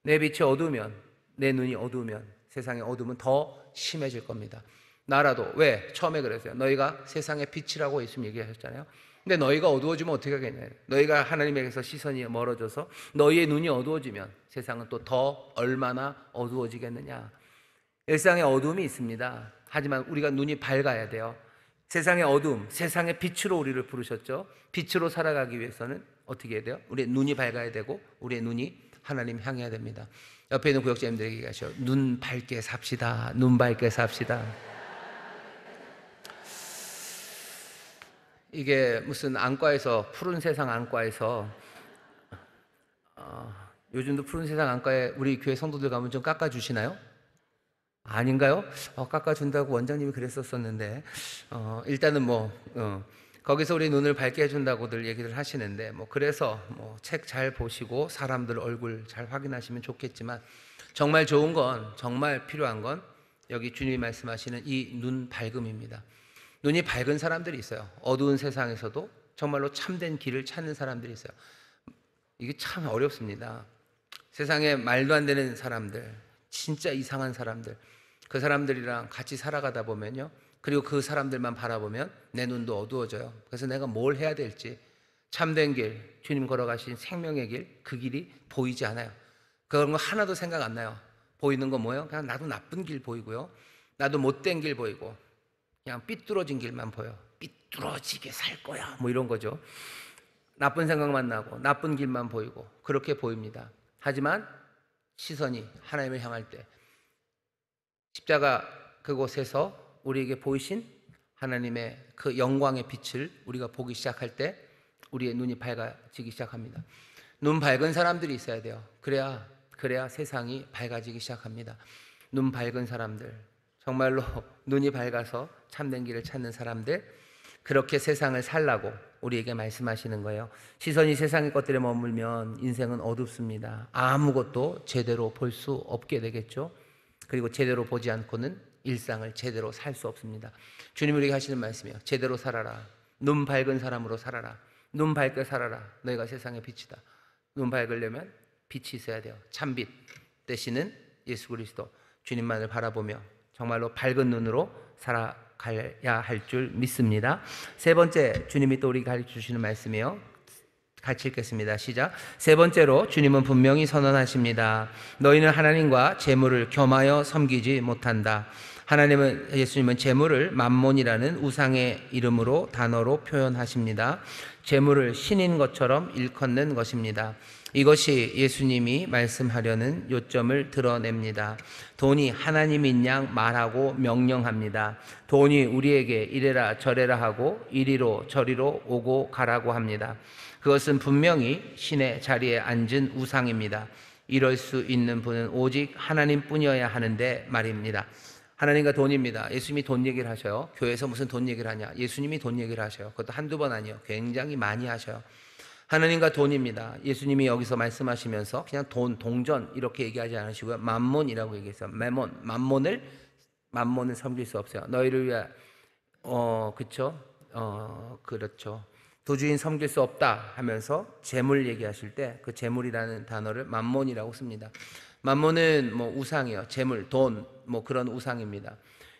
내 빛이 어두우면, 내 눈이 어두우면 세상의 어둠은 더 심해질 겁니다. 나라도 왜? 처음에 그랬어요. 너희가 세상의 빛이라고 예수님 얘기하셨잖아요. 근데 너희가 어두워지면 어떻게 하겠냐. 너희가 하나님에게서 시선이 멀어져서 너희의 눈이 어두워지면 세상은 또 더 얼마나 어두워지겠느냐. 일상의 어두움이 있습니다. 하지만 우리가 눈이 밝아야 돼요. 세상의 어두움, 세상의 빛으로 우리를 부르셨죠. 빛으로 살아가기 위해서는 어떻게 해야 돼요? 우리의 눈이 밝아야 되고 우리의 눈이 하나님 향해야 됩니다. 옆에 있는 구역자님들에게 얘기하셔. 눈 밝게 삽시다. 눈 밝게 삽시다. 이게 무슨 안과에서, 푸른 세상 안과에서 요즘도 푸른 세상 안과에 우리 교회 성도들 가면 좀 깎아주시나요? 아닌가요? 깎아준다고 원장님이 그랬었었는데 일단은 거기서 우리 눈을 밝게 해준다고들 얘기를 하시는데 그래서 책 잘 보시고 사람들 얼굴 잘 확인하시면 좋겠지만 정말 좋은 건, 정말 필요한 건 여기 주님이 말씀하시는 이 눈 밝음입니다. 눈이 밝은 사람들이 있어요. 어두운 세상에서도 정말로 참된 길을 찾는 사람들이 있어요. 이게 참 어렵습니다. 세상에 말도 안 되는 사람들, 진짜 이상한 사람들, 그 사람들이랑 같이 살아가다 보면요, 그리고 그 사람들만 바라보면 내 눈도 어두워져요. 그래서 내가 뭘 해야 될지, 참된 길, 주님 걸어가신 생명의 길, 그 길이 보이지 않아요. 그런 거 하나도 생각 안 나요. 보이는 건 뭐예요? 그냥 나도 나쁜 길 보이고요, 나도 못된 길 보이고, 그냥 삐뚤어진 길만 보여. 삐뚤어지게 살 거야, 뭐 이런 거죠. 나쁜 생각만 나고 나쁜 길만 보이고 그렇게 보입니다. 하지만 시선이 하나님을 향할 때, 십자가 그곳에서 우리에게 보이신 하나님의 그 영광의 빛을 우리가 보기 시작할 때 우리의 눈이 밝아지기 시작합니다. 눈 밝은 사람들이 있어야 돼요. 그래야 세상이 밝아지기 시작합니다. 눈 밝은 사람들, 정말로 눈이 밝아서 참된 길을 찾는 사람들, 그렇게 세상을 살라고 우리에게 말씀하시는 거예요. 시선이 세상의 것들에 머물면 인생은 어둡습니다. 아무것도 제대로 볼 수 없게 되겠죠. 그리고 제대로 보지 않고는 일상을 제대로 살 수 없습니다. 주님 우리에게 하시는 말씀이에요. 제대로 살아라. 눈 밝은 사람으로 살아라. 눈 밝게 살아라. 너희가 세상의 빛이다. 눈 밝으려면 빛이 있어야 돼요. 참빛 되시는 예수 그리스도, 주님만을 바라보며 정말로 밝은 눈으로 살아가야 할 줄 믿습니다. 세 번째, 주님이 또 우리에게 가르쳐 주시는 말씀이에요. 같이 읽겠습니다. 시작. 세 번째로 주님은 분명히 선언하십니다. 너희는 하나님과 재물을 겸하여 섬기지 못한다. 예수님은 재물을 맘몬이라는 우상의 이름으로, 단어로 표현하십니다. 재물을 신인 것처럼 일컫는 것입니다. 이것이 예수님이 말씀하려는 요점을 드러냅니다. 돈이 하나님인 양 말하고 명령합니다. 돈이 우리에게 이래라 저래라 하고 이리로 저리로 오고 가라고 합니다. 그것은 분명히 신의 자리에 앉은 우상입니다. 이럴 수 있는 분은 오직 하나님뿐이어야 하는데 말입니다. 하나님과 돈입니다. 예수님이 돈 얘기를 하셔요. 교회에서 무슨 돈 얘기를 하냐? 예수님이 돈 얘기를 하셔요. 그것도 한두 번 아니에요. 굉장히 많이 하셔요. 하나님과 돈입니다. 예수님이 여기서 말씀하시면서 그냥 돈, 동전 이렇게 얘기하지 않으시고요, 맘몬이라고 얘기했어요. 맘몬을 섬길 수 없어요. 너희를 위해 그렇죠. 도주인 섬길 수 없다 하면서 재물 얘기하실 때 그 재물이라는 단어를 맘몬이라고 씁니다. 맘몬은 우상이에요. 재물, 돈, 그런 우상입니다.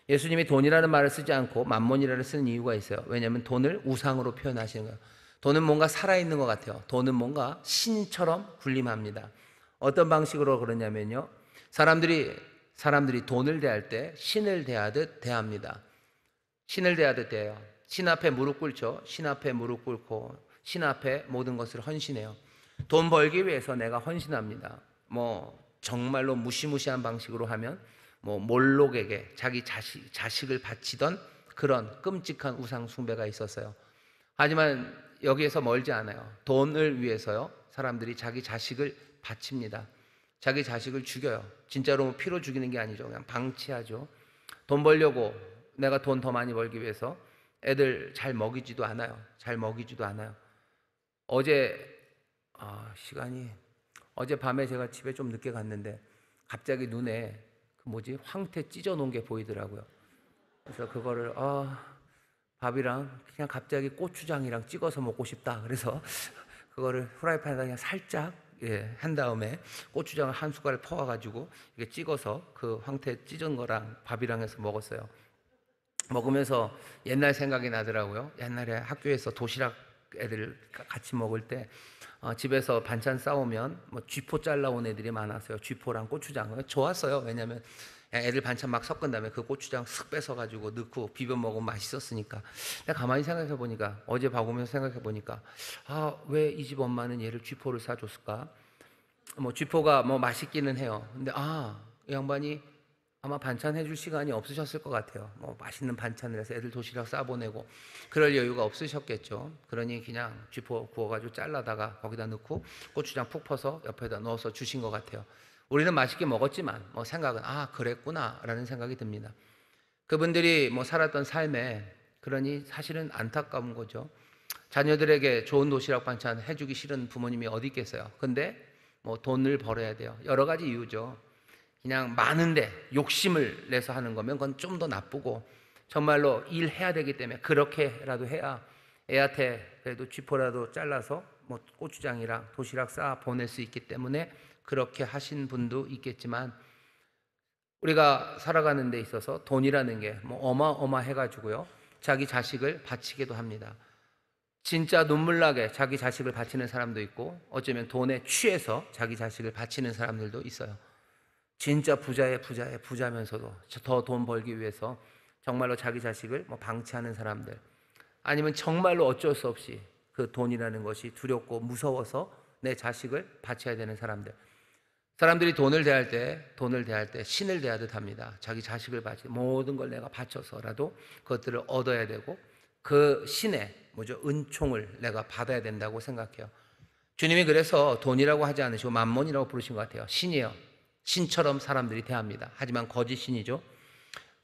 예수님이 돈이라는 말을 쓰지 않고 맘몬이라는 쓰는 이유가 있어요. 왜냐하면 돈을 우상으로 표현하시는 거예요. 돈은 뭔가 살아있는 것 같아요. 돈은 뭔가 신처럼 군림합니다. 어떤 방식으로 그러냐면요, 사람들이 돈을 대할 때 신을 대하듯 대합니다. 신을 대하듯 대해요. 신 앞에 무릎 꿇죠. 신 앞에 무릎 꿇고 신 앞에 모든 것을 헌신해요. 돈 벌기 위해서 내가 헌신합니다. 정말로 무시무시한 방식으로 하면 몰록에게 자기 자식을 바치던 그런 끔찍한 우상 숭배가 있었어요. 하지만 여기에서 멀지 않아요. 돈을 위해서요, 사람들이 자기 자식을 바칩니다. 자기 자식을 죽여요. 진짜로 피로 죽이는 게 아니죠. 그냥 방치하죠. 돈 벌려고, 내가 돈 더 많이 벌기 위해서 애들 잘 먹이지도 않아요. 어제 밤에 제가 집에 좀 늦게 갔는데 갑자기 눈에 황태 찢어 놓은 게 보이더라고요. 그래서 그거를 밥이랑 그냥 갑자기 고추장이랑 찍어서 먹고 싶다. 그래서 그거를 프라이팬에다 그냥 살짝 한 다음에 고추장을 한 숟갈 퍼와가지고 이렇게 찍어서 그 황태 찢은 거랑 밥이랑 해서 먹었어요. 먹으면서 옛날 생각이 나더라고요. 옛날에 학교에서 도시락 애들 같이 먹을 때 집에서 반찬 싸우면 쥐포 잘라온 애들이 많았어요. 쥐포랑 고추장. 좋았어요. 왜냐하면 애들 반찬 막 섞은 다음에 그 고추장 쓱 뺏어가지고 넣고 비벼 먹으면 맛있었으니까. 내가 가만히 생각해 보니까, 어제 봐보면서 생각해 보니까, 왜 이 집 엄마는 얘를 쥐포를 사줬을까? 쥐포가 맛있기는 해요. 근데 이 양반이 아마 반찬 해줄 시간이 없으셨을 것 같아요. 맛있는 반찬을 해서 애들 도시락 싸보내고 그럴 여유가 없으셨겠죠. 그러니 그냥 쥐포 구워가지고 잘라다가 거기다 넣고 고추장 푹 퍼서 옆에다 넣어서 주신 것 같아요. 우리는 맛있게 먹었지만 생각은 그랬구나 라는 생각이 듭니다. 그분들이 살았던 삶에, 그러니 사실은 안타까운 거죠. 자녀들에게 좋은 도시락 반찬 해주기 싫은 부모님이 어디 있겠어요. 근데 돈을 벌어야 돼요. 여러 가지 이유죠. 그냥 많은데 욕심을 내서 하는 거면 그건 좀 더 나쁘고, 정말로 일해야 되기 때문에 그렇게라도 해야 애한테 그래도 쥐포라도 잘라서 뭐 고추장이랑 도시락 싸 보낼 수 있기 때문에 그렇게 하신 분도 있겠지만, 우리가 살아가는 데 있어서 돈이라는 게 뭐 어마어마해가지고요, 자기 자식을 바치기도 합니다. 진짜 눈물나게 자기 자식을 바치는 사람도 있고, 어쩌면 돈에 취해서 자기 자식을 바치는 사람들도 있어요. 진짜 부자의 부자면서도 더 돈 벌기 위해서 정말로 자기 자식을 뭐 방치하는 사람들, 아니면 정말로 어쩔 수 없이 그 돈이라는 것이 두렵고 무서워서 내 자식을 바쳐야 되는 사람들. 사람들이 돈을 대할 때 신을 대하듯 합니다. 자기 자식을 바치, 모든 걸 내가 바쳐서라도 그것들을 얻어야 되고, 그 신의 은총을 내가 받아야 된다고 생각해요. 주님이 그래서 돈이라고 하지 않으시고 만몬이라고 부르신 것 같아요. 신이에요. 신처럼 사람들이 대합니다. 하지만 거짓 신이죠.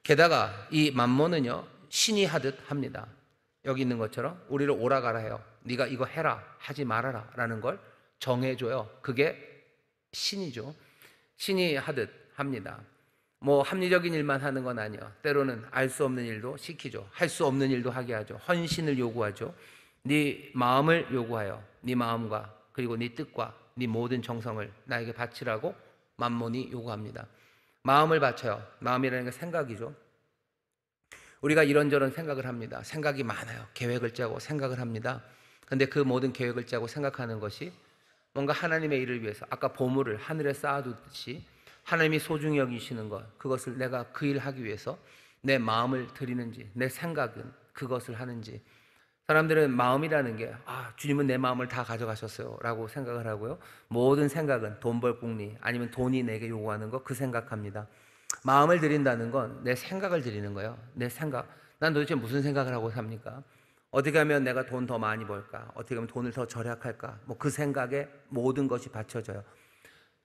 게다가 이 만몬은요, 신이 하듯 합니다. 여기 있는 것처럼 우리를 오라가라 해요. 네가 이거 해라, 하지 말아라 라는 걸 정해줘요. 그게 신이죠. 신이 하듯 합니다. 뭐 합리적인 일만 하는 건 아니에요. 때로는 알 수 없는 일도 시키죠. 할 수 없는 일도 하게 하죠. 헌신을 요구하죠. 네 마음을 요구하여 네 마음과 그리고 네 뜻과 네 모든 정성을 나에게 바치라고 만몬이 요구합니다. 마음을 바쳐요. 마음이라는 게 생각이죠. 우리가 이런저런 생각을 합니다. 생각이 많아요. 계획을 짜고 생각을 합니다. 근데 그 모든 계획을 짜고 생각하는 것이 뭔가 하나님의 일을 위해서, 아까 보물을 하늘에 쌓아두듯이 하나님이 소중히 여기시는 것, 그것을 내가 그 일 하기 위해서 내 마음을 드리는지, 내 생각은 그것을 하는지. 사람들은 마음이라는 게 주님은 내 마음을 다 가져가셨어요 라고 생각을 하고요, 모든 생각은 돈 벌 궁리, 아니면 돈이 내게 요구하는 거, 그 생각합니다. 마음을 드린다는 건 내 생각을 드리는 거예요. 내 생각. 난 도대체 무슨 생각을 하고 삽니까? 어떻게 하면 내가 돈 더 많이 벌까? 어떻게 하면 돈을 더 절약할까? 뭐 그 생각에 모든 것이 바쳐져요.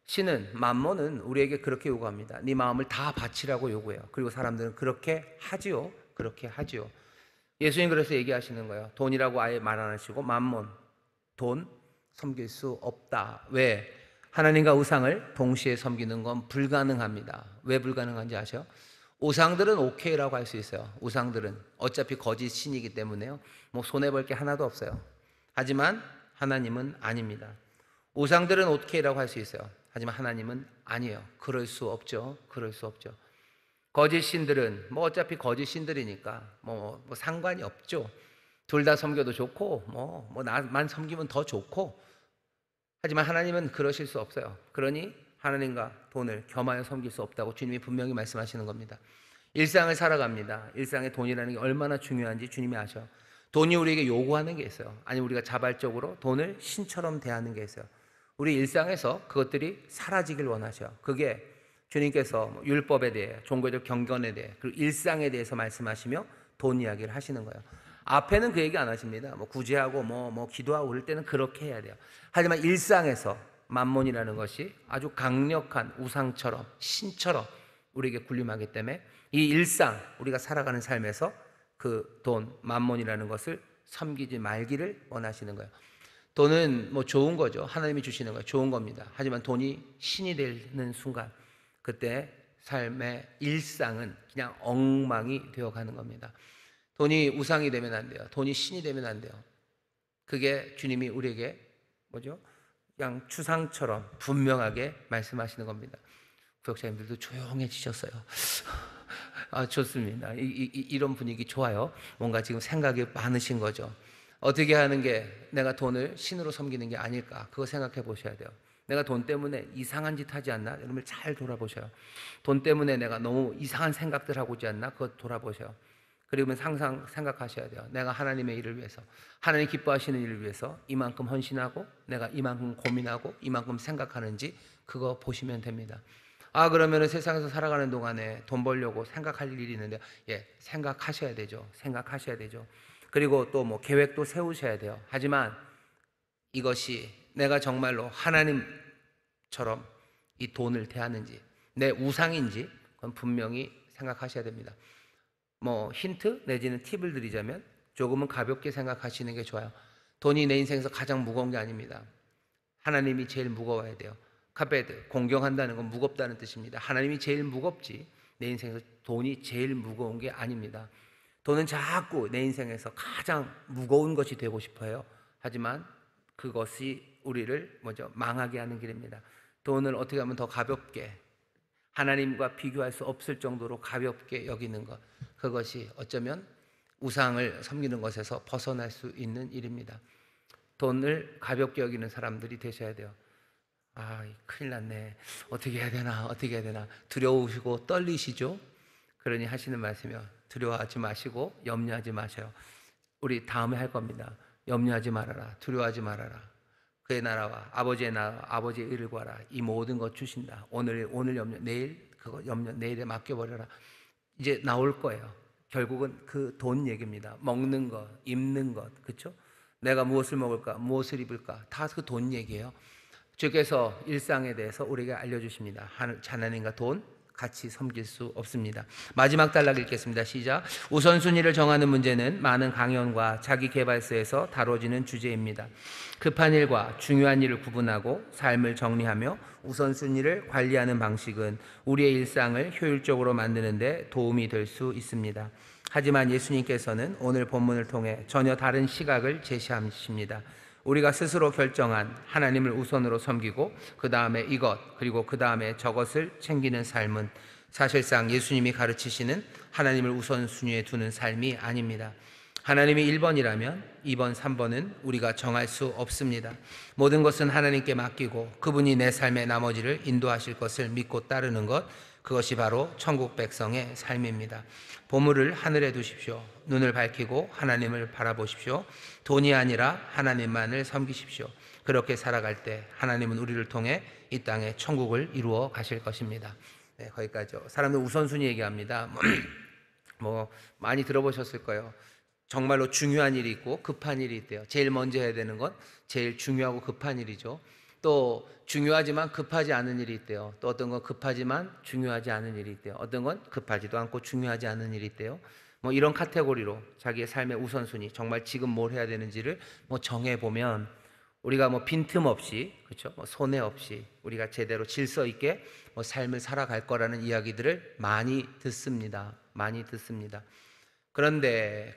신은, 만몬은 우리에게 그렇게 요구합니다. 네 마음을 다 바치라고 요구해요. 그리고 사람들은 그렇게 하지요. 그렇게 하지요. 예수님 그래서 얘기하시는 거예요. 돈이라고 아예 말 안 하시고 만몬, 돈 섬길 수 없다. 왜? 하나님과 우상을 동시에 섬기는 건 불가능합니다. 왜 불가능한지 아세요? 우상들은 오케이라고 할 수 있어요. 우상들은 어차피 거짓 신이기 때문에요, 뭐 손해볼 게 하나도 없어요. 하지만 하나님은 아닙니다. 우상들은 오케이라고 할 수 있어요. 하지만 하나님은 아니에요. 그럴 수 없죠. 그럴 수 없죠. 거짓 신들은 뭐 어차피 거짓 신들이니까 뭐 상관이 없죠. 둘 다 섬겨도 좋고 뭐 나만 섬기면 더 좋고. 하지만 하나님은 그러실 수 없어요. 그러니 하나님과 돈을 겸하여 섬길 수 없다고 주님이 분명히 말씀하시는 겁니다. 일상을 살아갑니다. 일상에 돈이라는 게 얼마나 중요한지 주님이 아셔. 돈이 우리에게 요구하는 게 있어요. 아니면 우리가 자발적으로 돈을 신처럼 대하는 게 있어요. 우리 일상에서 그것들이 사라지길 원하셔. 그게 주님께서 율법에 대해, 종교적 경건에 대해, 그리고 일상에 대해서 말씀하시며 돈 이야기를 하시는 거예요. 앞에는 그 얘기 안 하십니다. 뭐 구제하고 뭐 기도하고 그럴 때는 그렇게 해야 돼요. 하지만 일상에서 만몬이라는 것이 아주 강력한 우상처럼, 신처럼 우리에게 군림하기 때문에 이 일상, 우리가 살아가는 삶에서 그 돈, 만몬이라는 것을 섬기지 말기를 원하시는 거예요. 돈은 뭐 좋은 거죠. 하나님이 주시는 거예요. 좋은 겁니다. 하지만 돈이 신이 되는 순간, 그때 삶의 일상은 그냥 엉망이 되어가는 겁니다. 돈이 우상이 되면 안 돼요. 돈이 신이 되면 안 돼요. 그게 주님이 우리에게 그냥 추상처럼 분명하게 말씀하시는 겁니다. 구역자님들도 조용해지셨어요. 좋습니다. 이런 분위기 좋아요. 뭔가 지금 생각이 많으신 거죠. 어떻게 하는 게 내가 돈을 신으로 섬기는 게 아닐까? 그거 생각해 보셔야 돼요. 내가 돈 때문에 이상한 짓 하지 않나? 여러분 잘 돌아보셔요. 돈 때문에 내가 너무 이상한 생각들 하고 있지 않나? 그거 돌아보셔요. 그리고 항상 생각하셔야 돼요. 내가 하나님의 일을 위해서, 하나님 기뻐하시는 일을 위해서 이만큼 헌신하고 내가 이만큼 고민하고 이만큼 생각하는지 그거 보시면 됩니다. 그러면 세상에서 살아가는 동안에 돈 벌려고 생각할 일이 있는데, 생각하셔야 되죠. 생각하셔야 되죠. 그리고 또 뭐 계획도 세우셔야 돼요. 하지만 이것이 내가 정말로 하나님처럼 이 돈을 대하는지, 내 우상인지, 그건 분명히 생각하셔야 됩니다. 뭐 힌트 내지는 팁을 드리자면 조금은 가볍게 생각하시는 게 좋아요. 돈이 내 인생에서 가장 무거운 게 아닙니다. 하나님이 제일 무거워야 돼요. 카베드, 공경한다는 건 무겁다는 뜻입니다. 하나님이 제일 무겁지 내 인생에서 돈이 제일 무거운 게 아닙니다. 돈은 자꾸 내 인생에서 가장 무거운 것이 되고 싶어요. 하지만 그것이 우리를 먼저 망하게 하는 길입니다. 돈을 어떻게 하면 더 가볍게, 하나님과 비교할 수 없을 정도로 가볍게 여기는 것, 그것이 어쩌면 우상을 섬기는 것에서 벗어날 수 있는 일입니다. 돈을 가볍게 여기는 사람들이 되셔야 돼요. 큰일 났네. 어떻게 해야 되나, 어떻게 해야 되나. 두려우시고 떨리시죠? 그러니 하시는 말씀이요. 두려워하지 마시고 염려하지 마셔요. 우리 다음에 할 겁니다. 염려하지 말아라. 두려워하지 말아라. 그의 나라와 아버지의 나라, 아버지의 의를 구하라. 이 모든 것 주신다. 오늘 염려, 내일 그거 염려, 내일에 맡겨버려라. 이제 나올 거예요. 결국은 그 돈 얘기입니다. 먹는 것, 입는 것, 그렇죠? 내가 무엇을 먹을까, 무엇을 입을까, 다 그 돈 얘기예요. 주께서 일상에 대해서 우리에게 알려주십니다. 하나님과 돈 같이 섬길 수 없습니다. 마지막 단락 읽겠습니다. 시작. 우선순위를 정하는 문제는 많은 강연과 자기계발서에서 다뤄지는 주제입니다. 급한 일과 중요한 일을 구분하고 삶을 정리하며 우선순위를 관리하는 방식은 우리의 일상을 효율적으로 만드는 데 도움이 될 수 있습니다. 하지만 예수님께서는 오늘 본문을 통해 전혀 다른 시각을 제시하십니다. 우리가 스스로 결정한 하나님을 우선으로 섬기고 그 다음에 이것 그리고 그 다음에 저것을 챙기는 삶은 사실상 예수님이 가르치시는 하나님을 우선순위에 두는 삶이 아닙니다. 하나님이 1번이라면 2번, 3번은 우리가 정할 수 없습니다. 모든 것은 하나님께 맡기고 그분이 내 삶의 나머지를 인도하실 것을 믿고 따르는 것, 그것이 바로 천국 백성의 삶입니다. 보물을 하늘에 두십시오. 눈을 밝히고 하나님을 바라보십시오. 돈이 아니라 하나님만을 섬기십시오. 그렇게 살아갈 때 하나님은 우리를 통해 이 땅에 천국을 이루어 가실 것입니다. 네, 거기까지요. 사람들 우선순위 얘기합니다. 많이 들어보셨을 거예요. 정말로 중요한 일이 있고 급한 일이 있대요. 제일 먼저 해야 되는 건 제일 중요하고 급한 일이죠. 또 중요하지만 급하지 않은 일이 있대요. 또 어떤 건 급하지만 중요하지 않은 일이 있대요. 어떤 건 급하지도 않고 중요하지 않은 일이 있대요. 이런 카테고리로 자기의 삶의 우선순위, 정말 지금 뭘 해야 되는지를 정해보면 우리가 빈틈없이, 그렇죠? 손해 없이 우리가 제대로 질서 있게 삶을 살아갈 거라는 이야기들을 많이 듣습니다. 많이 듣습니다. 그런데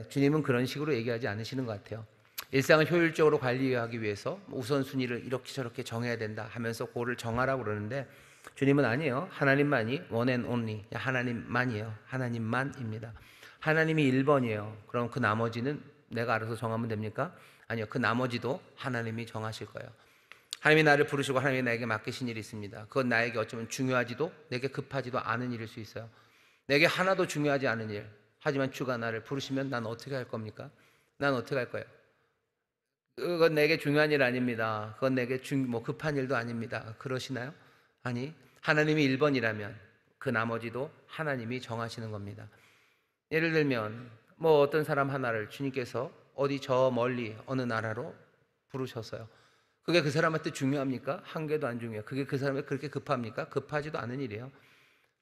주님은 그런 식으로 얘기하지 않으시는 것 같아요. 일상을 효율적으로 관리하기 위해서 우선순위를 이렇게 저렇게 정해야 된다 하면서 그거를 정하라고 그러는데 주님은 아니에요. 하나님만이 one and only, 하나님만이에요. 하나님만입니다. 하나님이 1번이에요. 그럼 그 나머지는 내가 알아서 정하면 됩니까? 아니요. 그 나머지도 하나님이 정하실 거예요. 하나님이 나를 부르시고 하나님이 나에게 맡기신 일이 있습니다. 그건 나에게 어쩌면 중요하지도 내게 급하지도 않은 일일 수 있어요. 내게 하나도 중요하지 않은 일, 하지만 주가 나를 부르시면 난 어떻게 할 겁니까? 난 어떻게 할 거예요? 그건 내게 중요한 일 아닙니다. 그건 내게 급한 일도 아닙니다. 그러시나요? 아니, 하나님이 1번이라면 그 나머지도 하나님이 정하시는 겁니다. 예를 들면 어떤 사람 하나를 주님께서 어디 저 멀리 어느 나라로 부르셨어요. 그게 그 사람한테 중요합니까? 한 개도 안 중요해요. 그게 그 사람에게 그렇게 급합니까? 급하지도 않은 일이에요.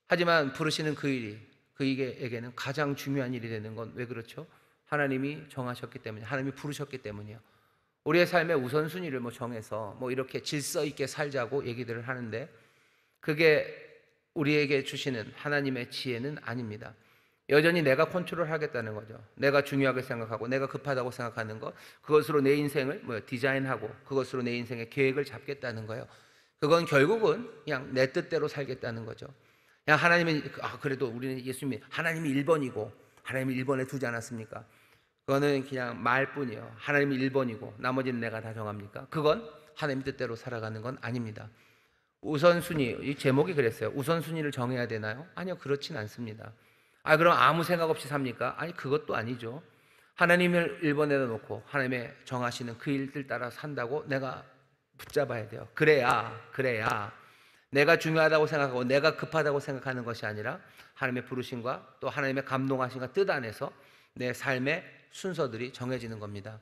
하지만 부르시는 그 일이 그에게는 가장 중요한 일이 되는 건 왜 그렇죠? 하나님이 정하셨기 때문에, 하나님이 부르셨기 때문이에요. 우리의 삶의 우선순위를 정해서 이렇게 질서 있게 살자고 얘기들을 하는데 그게 우리에게 주시는 하나님의 지혜는 아닙니다. 여전히 내가 컨트롤하겠다는 거죠. 내가 중요하게 생각하고 내가 급하다고 생각하는 것, 그것으로 내 인생을 디자인하고 그것으로 내 인생의 계획을 잡겠다는 거예요. 그건 결국은 그냥 내 뜻대로 살겠다는 거죠. 그냥 하나님은 그래도 우리는 예수님이 하나님이 1번이고 하나님이 1번에 두지 않았습니까? 그거는 그냥 말뿐이에요. 하나님이 1번이고 나머지는 내가 다 정합니까? 그건 하나님 뜻대로 살아가는 건 아닙니다. 우선순위, 이 제목이 그랬어요. 우선순위를 정해야 되나요? 아니요, 그렇진 않습니다. 그럼 아무 생각 없이 삽니까? 아니, 그것도 아니죠. 하나님을 1번에다 놓고 하나님의 정하시는 그 일들 따라 산다고 내가 붙잡아야 돼요. 그래야 내가 중요하다고 생각하고 내가 급하다고 생각하는 것이 아니라 하나님의 부르심과 또 하나님의 감동하심과 뜻 안에서 내 삶의 순서들이 정해지는 겁니다.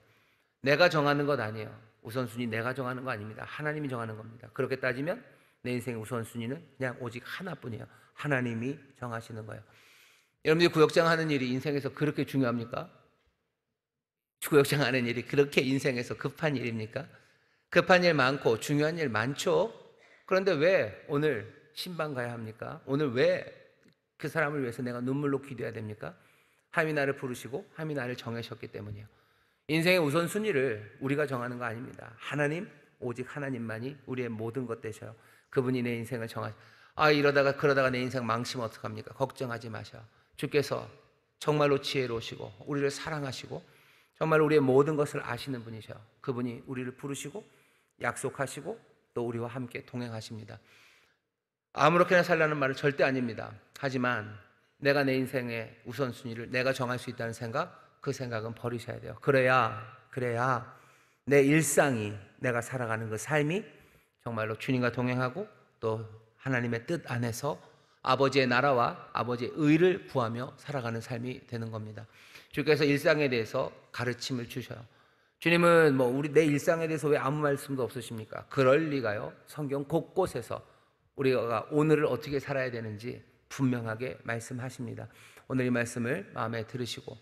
내가 정하는 것 아니에요. 우선순위 내가 정하는 거 아닙니다. 하나님이 정하는 겁니다. 그렇게 따지면 내 인생의 우선순위는 그냥 오직 하나뿐이에요. 하나님이 정하시는 거예요. 여러분들이 구역장 하는 일이 인생에서 그렇게 중요합니까? 구역장 하는 일이 그렇게 인생에서 급한 일입니까? 급한 일 많고 중요한 일 많죠. 그런데 왜 오늘 신방 가야 합니까? 오늘 왜 그 사람을 위해서 내가 눈물로 기도해야 됩니까? 하나님이 나를 부르시고 하나님이 나를 정하셨기 때문이에요. 인생의 우선순위를 우리가 정하는 거 아닙니다. 하나님, 오직 하나님만이 우리의 모든 것 되셔요. 그분이 내 인생을 이러다가 그러다가 내 인생 망치면 어떡합니까? 걱정하지 마셔. 주께서 정말로 지혜로우시고 우리를 사랑하시고 정말 우리의 모든 것을 아시는 분이셔요. 그분이 우리를 부르시고 약속하시고 또 우리와 함께 동행하십니다. 아무렇게나 살라는 말은 절대 아닙니다. 하지만 내가 내 인생의 우선순위를 내가 정할 수 있다는 생각, 그 생각은 버리셔야 돼요. 그래야 내 일상이, 내가 살아가는 그 삶이 정말로 주님과 동행하고 또 하나님의 뜻 안에서 아버지의 나라와 아버지의 의를 구하며 살아가는 삶이 되는 겁니다. 주께서 일상에 대해서 가르침을 주셔요. 주님은 우리 내 일상에 대해서 왜 아무 말씀도 없으십니까? 그럴 리가요. 성경 곳곳에서 우리가 오늘을 어떻게 살아야 되는지 분명하게 말씀하십니다. 오늘 이 말씀을 마음에 들으시고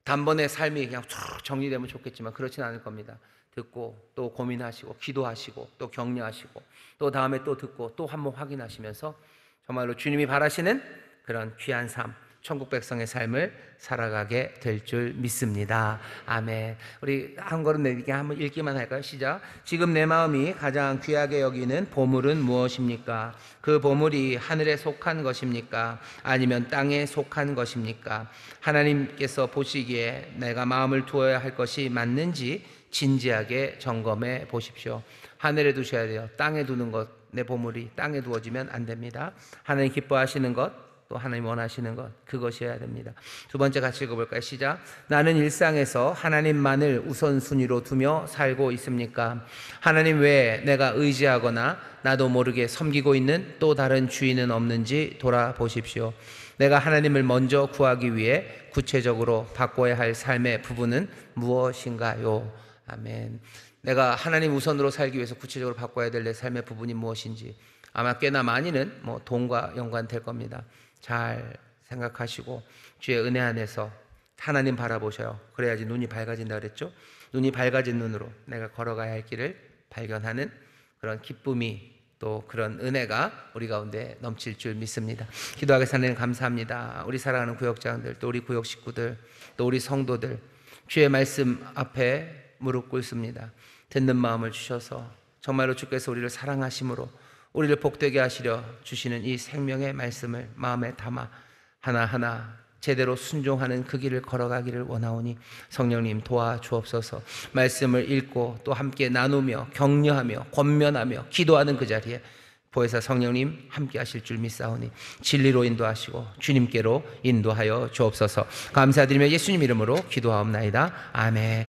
단번에 삶이 그냥 쭉 정리되면 좋겠지만 그렇진 않을 겁니다. 듣고 또 고민하시고 기도하시고 또 격려하시고 또 다음에 또 듣고 또 한번 확인하시면서 정말로 주님이 바라시는 그런 귀한 삶, 천국 백성의 삶을 살아가게 될 줄 믿습니다. 아멘. 우리 한 걸음 내딛게 한번 읽기만 할까요? 시작. 지금 내 마음이 가장 귀하게 여기는 보물은 무엇입니까? 그 보물이 하늘에 속한 것입니까? 아니면 땅에 속한 것입니까? 하나님께서 보시기에 내가 마음을 두어야 할 것이 맞는지 진지하게 점검해 보십시오. 하늘에 두셔야 돼요. 땅에 두는 것, 내 보물이 땅에 두어지면 안 됩니다. 하나님 기뻐하시는 것, 또 하나님 원하시는 것, 그것이어야 됩니다. 두 번째 같이 읽어볼까요? 시작. 나는 일상에서 하나님만을 우선순위로 두며 살고 있습니까? 하나님 외에 내가 의지하거나 나도 모르게 섬기고 있는 또 다른 주인은 없는지 돌아보십시오. 내가 하나님을 먼저 구하기 위해 구체적으로 바꿔야 할 삶의 부분은 무엇인가요? 아멘. 내가 하나님 우선으로 살기 위해서 구체적으로 바꿔야 될 내 삶의 부분이 무엇인지 아마 꽤나 많이는 돈과 연관될 겁니다. 잘 생각하시고 주의 은혜 안에서 하나님 바라보셔요. 그래야지 눈이 밝아진다 그랬죠. 눈이 밝아진 눈으로 내가 걸어가야 할 길을 발견하는 그런 기쁨이 또 그런 은혜가 우리 가운데 넘칠 줄 믿습니다. 기도하겠습니다. 하나님 감사합니다. 우리 사랑하는 구역장들 또 우리 구역 식구들 또 우리 성도들 주의 말씀 앞에 무릎 꿇습니다. 듣는 마음을 주셔서 정말로 주께서 우리를 사랑하심으로 우리를 복되게 하시려 주시는 이 생명의 말씀을 마음에 담아 하나하나 제대로 순종하는 그 길을 걸어가기를 원하오니 성령님 도와주옵소서. 말씀을 읽고 또 함께 나누며 격려하며 권면하며 기도하는 그 자리에 보혜사 성령님 함께 하실 줄 믿사오니 진리로 인도하시고 주님께로 인도하여 주옵소서. 감사드리며 예수님 이름으로 기도하옵나이다. 아멘.